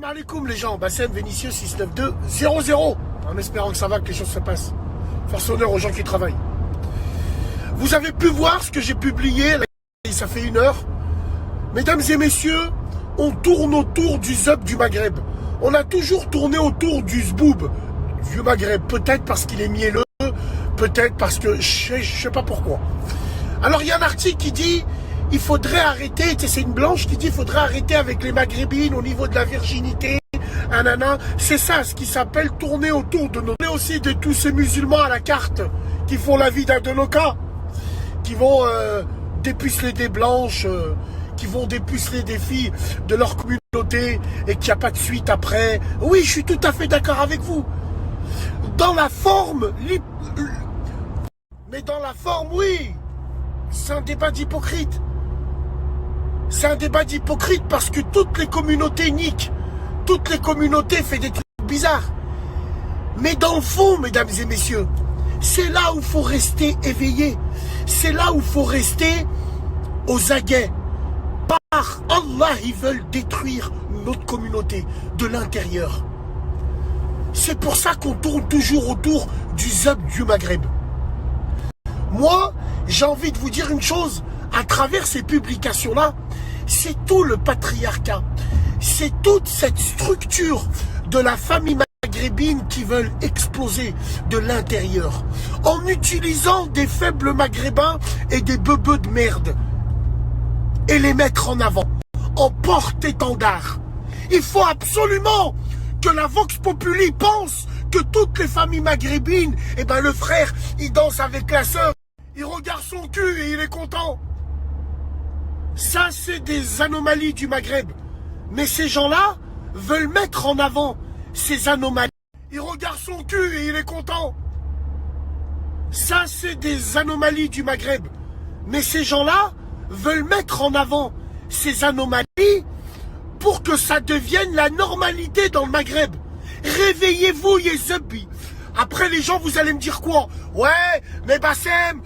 Salam alaikum les gens, Bassem Vénitieux 692 00, en espérant que ça va, que les choses se passent. Force honneur aux gens qui travaillent. Vous avez pu voir ce que j'ai publié, là, ça fait 1 heure. Mesdames et messieurs, on tourne autour du zub du Maghreb. On a toujours tourné autour du zboub du Maghreb, peut-être parce qu'il est mielleux, peut-être parce que je sais pas pourquoi. Alors il y a un article qui dit il faudrait arrêter, c'est une blanche qui dit il faudrait arrêter avec les maghrébines au niveau de la virginité, anana. C'est ça ce qui s'appelle tourner autour de nos... aussi de tous ces musulmans à la carte qui font la vie d'un de nos cas, qui vont dépuceler des blanches, qui vont dépuceler des filles de leur communauté et qu'il n'y a pas de suite après. Oui, je suis tout à fait d'accord avec vous. Dans la forme, mais dans la forme, oui, c'est un débat d'hypocrite. C'est un débat d'hypocrite parce que toutes les communautés niquent. Toutes les communautés font des trucs bizarres. Mais dans le fond, mesdames et messieurs, c'est là où il faut rester éveillé. C'est là où il faut rester aux aguets. Par Allah, ils veulent détruire notre communauté de l'intérieur. C'est pour ça qu'on tourne toujours autour du zub du Maghreb. Moi, j'ai envie de vous dire une chose. À travers ces publications-là, c'est tout le patriarcat. C'est toute cette structure de la famille maghrébine qui veulent exploser de l'intérieur. En utilisant des faibles maghrébins et des beubeux de merde. Et les mettre en avant. En porte-étendard. Il faut absolument que la Vox Populi pense que toutes les familles maghrébines, eh ben le frère, il danse avec la sœur. Il regarde son cul et il est content. Ça, c'est des anomalies du Maghreb. Mais ces gens-là veulent mettre en avant ces anomalies. Il regarde son cul et il est content. Ça, c'est des anomalies du Maghreb. Mais ces gens-là veulent mettre en avant ces anomalies pour que ça devienne la normalité dans le Maghreb. Réveillez-vous, Yezubi. Après, les gens, vous allez me dire quoi? Ouais, mais Bassem,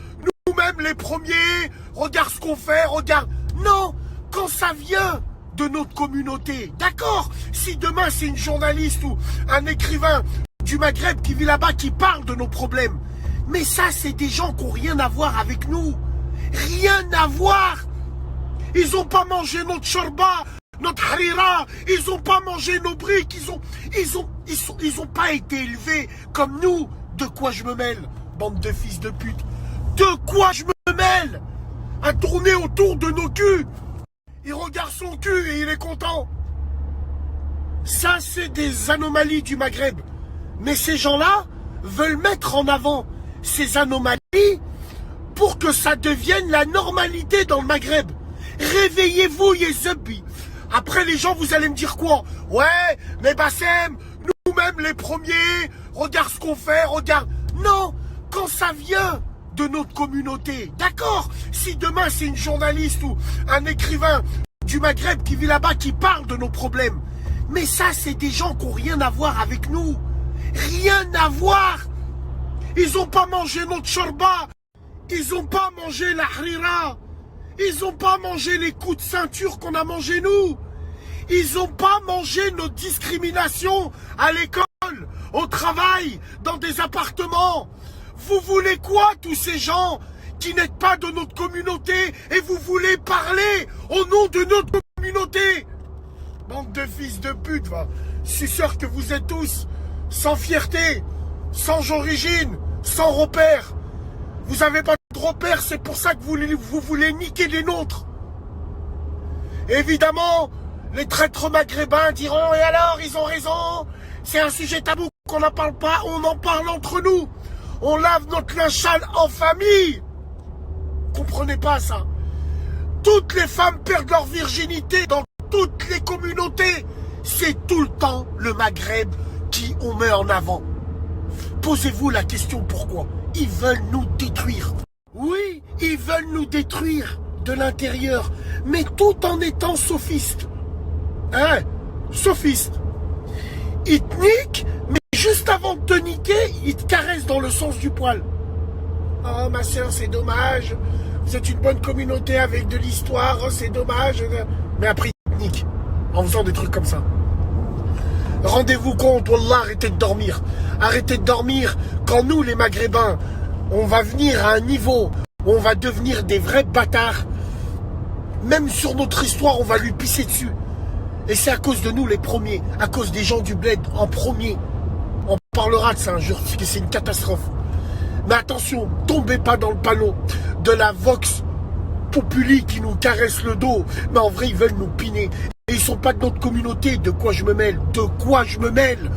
nous-mêmes les premiers, regarde ce qu'on fait, regarde. Non, quand ça vient de notre communauté, d'accord? Si demain c'est une journaliste ou un écrivain du Maghreb qui vit là-bas qui parle de nos problèmes, mais ça c'est des gens qui n'ont rien à voir avec nous. Rien à voir. Ils n'ont pas mangé notre shorba, notre harira, ils n'ont pas mangé nos briques, ils ont pas été élevés comme nous. De quoi je me mêle, bande de fils de pute? De quoi je me mêle? À tourner autour de nos culs. Il regarde son cul et il est content. Ça, c'est des anomalies du Maghreb. Mais ces gens-là veulent mettre en avant ces anomalies pour que ça devienne la normalité dans le Maghreb. Réveillez-vous, Yezubi. Après, les gens, vous allez me dire quoi? Ouais, mais Bassem, nous-mêmes les premiers, regarde ce qu'on fait, regarde. Non, quand ça vient de notre communauté, d'accord? Si demain c'est une journaliste ou un écrivain du Maghreb qui vit là-bas qui parle de nos problèmes, mais ça c'est des gens qui n'ont rien à voir avec nous. Rien à voir. Ils n'ont pas mangé notre shorba, ils n'ont pas mangé la harira, ils n'ont pas mangé les coups de ceinture qu'on a mangé nous, ils n'ont pas mangé notre discrimination à l'école, au travail, dans des appartements. Vous voulez quoi, tous ces gens qui n'êtes pas de notre communauté et vous voulez parler au nom de notre communauté? Bande de fils de pute, va. Je suis sûr que vous êtes tous sans fierté, sans origine, sans repère. Vous n'avez pas de repère, c'est pour ça que vous voulez niquer les nôtres. Évidemment, les traîtres maghrébins diront, et alors, ils ont raison, c'est un sujet tabou qu'on n'en parle pas, on en parle entre nous. On lave notre linge sale en famille. Comprenez pas ça? Toutes les femmes perdent leur virginité dans toutes les communautés. C'est tout le temps le Maghreb qui on met en avant. Posez-vous la question pourquoi? Ils veulent nous détruire. Oui, ils veulent nous détruire de l'intérieur, mais tout en étant sophistes. Hein? Sophistes. Ils te niquent, mais juste avant de te niquer, ils te caressent dans le sens du poil. Oh ma soeur, c'est dommage. Vous êtes une bonne communauté avec de l'histoire, oh, c'est dommage. Mais après, ils te niquent en faisant des trucs comme ça. Rendez-vous compte, Wallah, arrêtez de dormir. Arrêtez de dormir quand nous, les Maghrébins, on va venir à un niveau où on va devenir des vrais bâtards. Même sur notre histoire, on va lui pisser dessus. Et c'est à cause de nous les premiers, à cause des gens du bled en premier. On parlera de ça un jour, parce que c'est une catastrophe. Mais attention, tombez pas dans le panneau de la Vox Populi qui nous caresse le dos. Mais en vrai, ils veulent nous piner. Et ils sont pas de notre communauté. De quoi je me mêle? De quoi je me mêle?